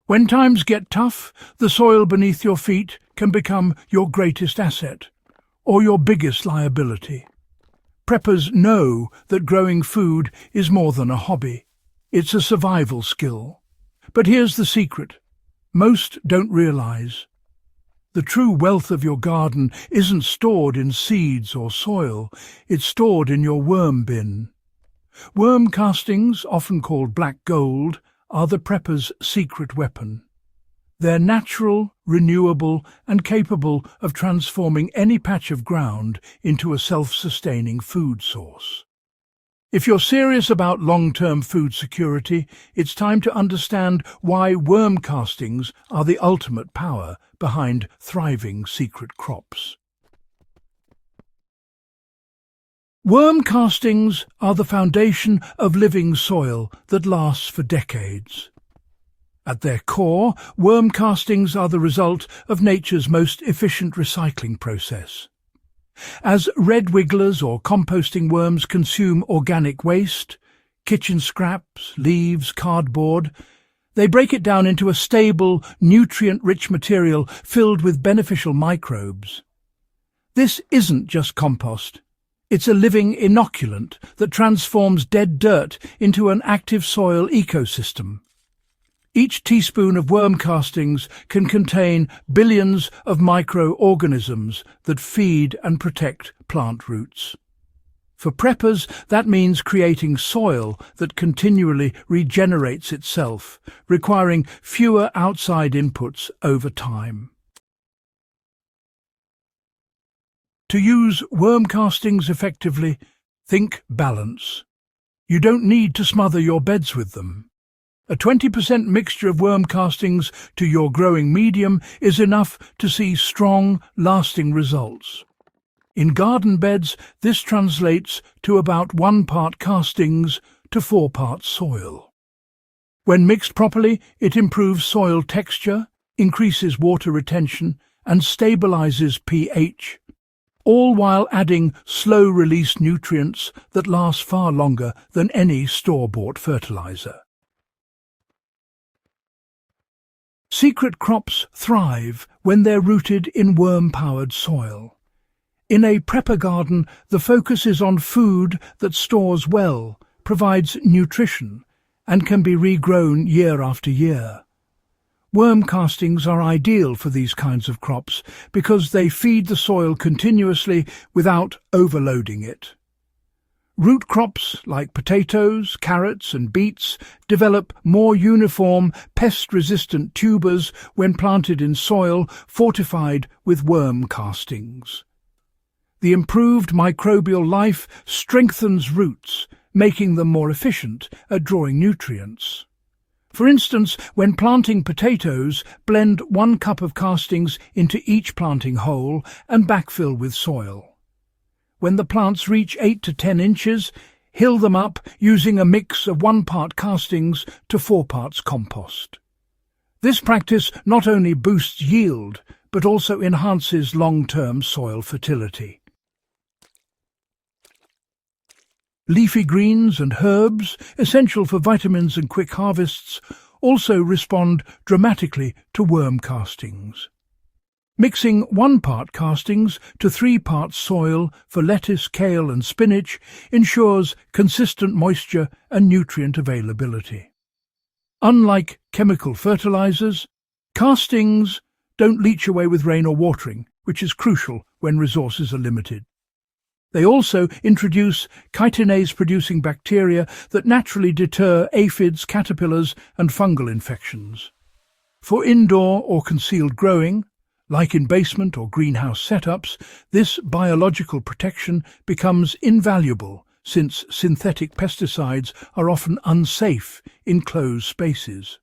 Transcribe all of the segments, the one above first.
When times get tough, the soil beneath your feet can become your greatest asset, or your biggest liability. Preppers know that growing food is more than a hobby. It's a survival skill. But here's the secret. Most don't realize. The true wealth of your garden isn't stored in seeds or soil, it's stored in your worm bin. Worm castings, often called black gold, are the prepper's secret weapon. They're natural, renewable, and capable of transforming any patch of ground into a self-sustaining food source. If you're serious about long-term food security, it's time to understand why worm castings are the ultimate power behind thriving secret crops. Worm castings are the foundation of living soil that lasts for decades. At their core, worm castings are the result of nature's most efficient recycling process. As red wigglers or composting worms consume organic waste, kitchen scraps, leaves, cardboard, they break it down into a stable, nutrient-rich material filled with beneficial microbes. This isn't just compost. It's a living inoculant that transforms dead dirt into an active soil ecosystem. Each teaspoon of worm castings can contain billions of microorganisms that feed and protect plant roots. For preppers, that means creating soil that continually regenerates itself, requiring fewer outside inputs over time. To use worm castings effectively, think balance. You don't need to smother your beds with them. A 20% mixture of worm castings to your growing medium is enough to see strong, lasting results. In garden beds, this translates to about 1 part castings to 4 parts soil. When mixed properly, it improves soil texture, increases water retention, and stabilizes pH, all while adding slow-release nutrients that last far longer than any store-bought fertilizer. Secret crops thrive when they're rooted in worm-powered soil. In a prepper garden, the focus is on food that stores well, provides nutrition, and can be regrown year after year. Worm castings are ideal for these kinds of crops because they feed the soil continuously without overloading it. Root crops like potatoes, carrots and beets develop more uniform, pest-resistant tubers when planted in soil fortified with worm castings. The improved microbial life strengthens roots, making them more efficient at drawing nutrients. For instance, when planting potatoes, blend 1 cup of castings into each planting hole and backfill with soil. When the plants reach 8 to 10 inches, hill them up using a mix of 1 part castings to 4 parts compost. This practice not only boosts yield, but also enhances long-term soil fertility. Leafy greens and herbs, essential for vitamins and quick harvests, also respond dramatically to worm castings. Mixing 1 part castings to 3 parts soil for lettuce, kale and spinach ensures consistent moisture and nutrient availability. Unlike chemical fertilizers, castings don't leach away with rain or watering, which is crucial when resources are limited. They also introduce chitinase-producing bacteria that naturally deter aphids, caterpillars and fungal infections. For indoor or concealed growing, like in basement or greenhouse setups, this biological protection becomes invaluable since synthetic pesticides are often unsafe in closed spaces.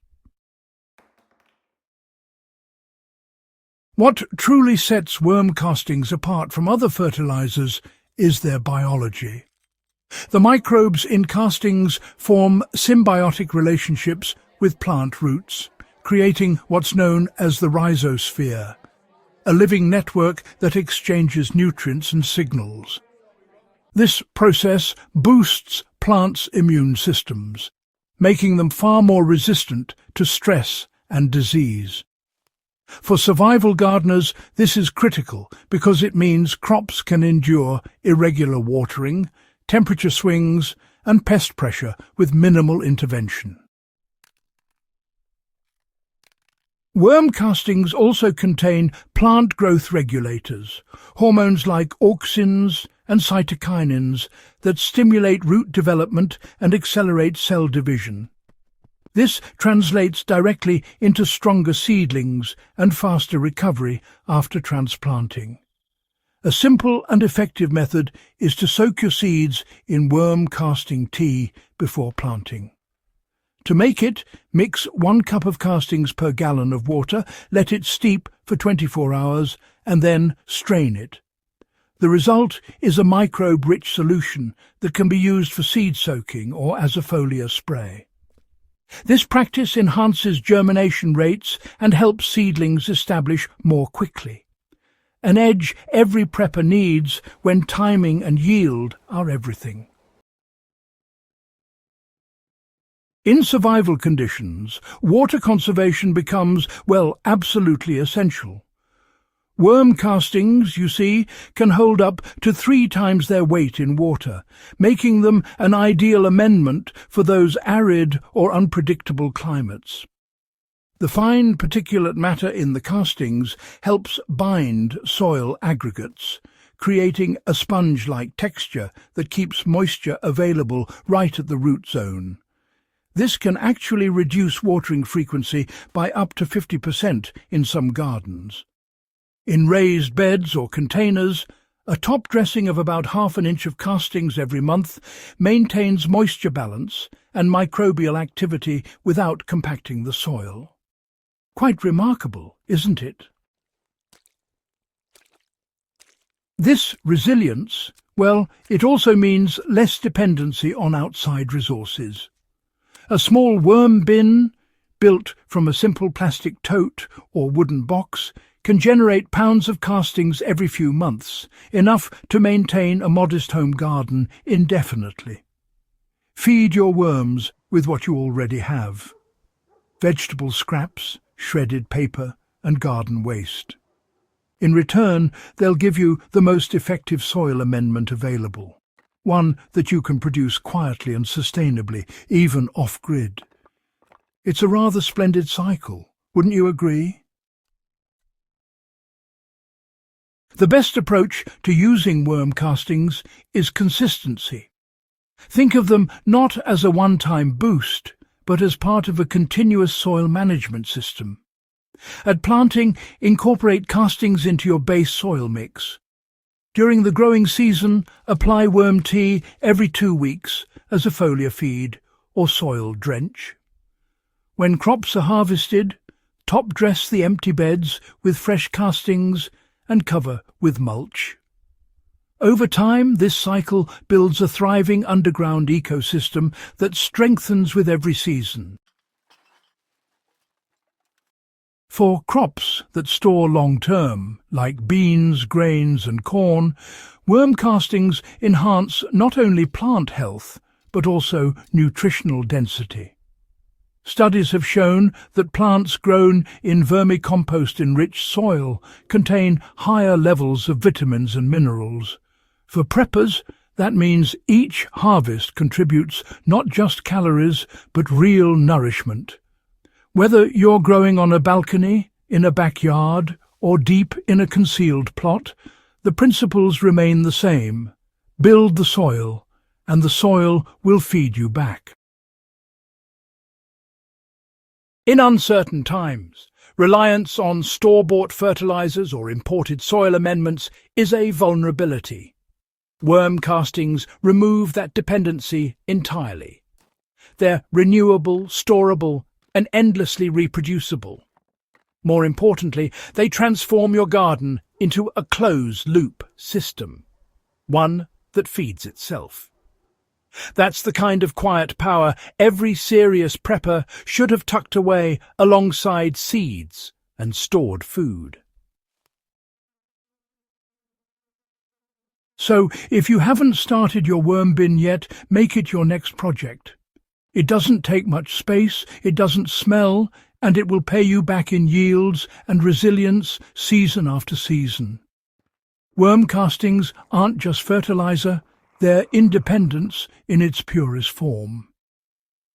What truly sets worm castings apart from other fertilizers is their biology. The microbes in castings form symbiotic relationships with plant roots, creating what's known as the rhizosphere, a living network that exchanges nutrients and signals. This process boosts plants' immune systems, making them far more resistant to stress and disease. For survival gardeners, this is critical because it means crops can endure irregular watering, temperature swings, and pest pressure with minimal intervention. Worm castings also contain plant growth regulators, hormones like auxins and cytokinins that stimulate root development and accelerate cell division. This translates directly into stronger seedlings and faster recovery after transplanting. A simple and effective method is to soak your seeds in worm casting tea before planting. To make it, mix 1 cup of castings per gallon of water, let it steep for 24 hours, and then strain it. The result is a microbe-rich solution that can be used for seed soaking or as a foliar spray. This practice enhances germination rates and helps seedlings establish more quickly. An edge every prepper needs when timing and yield are everything. In survival conditions, water conservation becomes, well, absolutely essential. Worm castings, you see, can hold up to 3 times their weight in water, making them an ideal amendment for those arid or unpredictable climates. The fine particulate matter in the castings helps bind soil aggregates, creating a sponge-like texture that keeps moisture available right at the root zone. This can actually reduce watering frequency by up to 50% in some gardens. In raised beds or containers, a top dressing of about ½ an inch of castings every month maintains moisture balance and microbial activity without compacting the soil. Quite remarkable, isn't it? This resilience, well, it also means less dependency on outside resources. A small worm bin, built from a simple plastic tote or wooden box, can generate pounds of castings every few months, enough to maintain a modest home garden indefinitely. Feed your worms with what you already have: vegetable scraps, shredded paper, and garden waste. In return, they'll give you the most effective soil amendment available, one that you can produce quietly and sustainably, even off-grid. It's a rather splendid cycle, wouldn't you agree? The best approach to using worm castings is consistency. Think of them not as a one-time boost, but as part of a continuous soil management system. At planting, incorporate castings into your base soil mix. During the growing season, apply worm tea every 2 weeks as a foliar feed or soil drench. When crops are harvested, top-dress the empty beds with fresh castings and cover with mulch. Over time, this cycle builds a thriving underground ecosystem that strengthens with every season. For crops that store long-term, like beans, grains and corn, worm castings enhance not only plant health, but also nutritional density. Studies have shown that plants grown in vermicompost-enriched soil contain higher levels of vitamins and minerals. For preppers, that means each harvest contributes not just calories, but real nourishment. Whether you're growing on a balcony, in a backyard, or deep in a concealed plot, the principles remain the same. Build the soil, and the soil will feed you back. In uncertain times, reliance on store-bought fertilizers or imported soil amendments is a vulnerability. Worm castings remove that dependency entirely. They're renewable, storable, and endlessly reproducible. More importantly, they transform your garden into a closed-loop system, one that feeds itself. That's the kind of quiet power every serious prepper should have tucked away alongside seeds and stored food. So, if you haven't started your worm bin yet, make it your next project. It doesn't take much space, it doesn't smell, and it will pay you back in yields and resilience season after season. Worm castings aren't just fertilizer, they're independence in its purest form.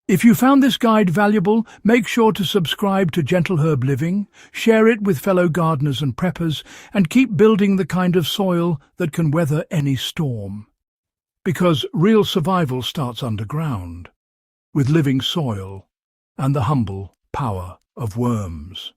If you found this guide valuable, make sure to subscribe to Gentle Herb Living, share it with fellow gardeners and preppers, and keep building the kind of soil that can weather any storm. Because real survival starts underground, with living soil and the humble power of worms.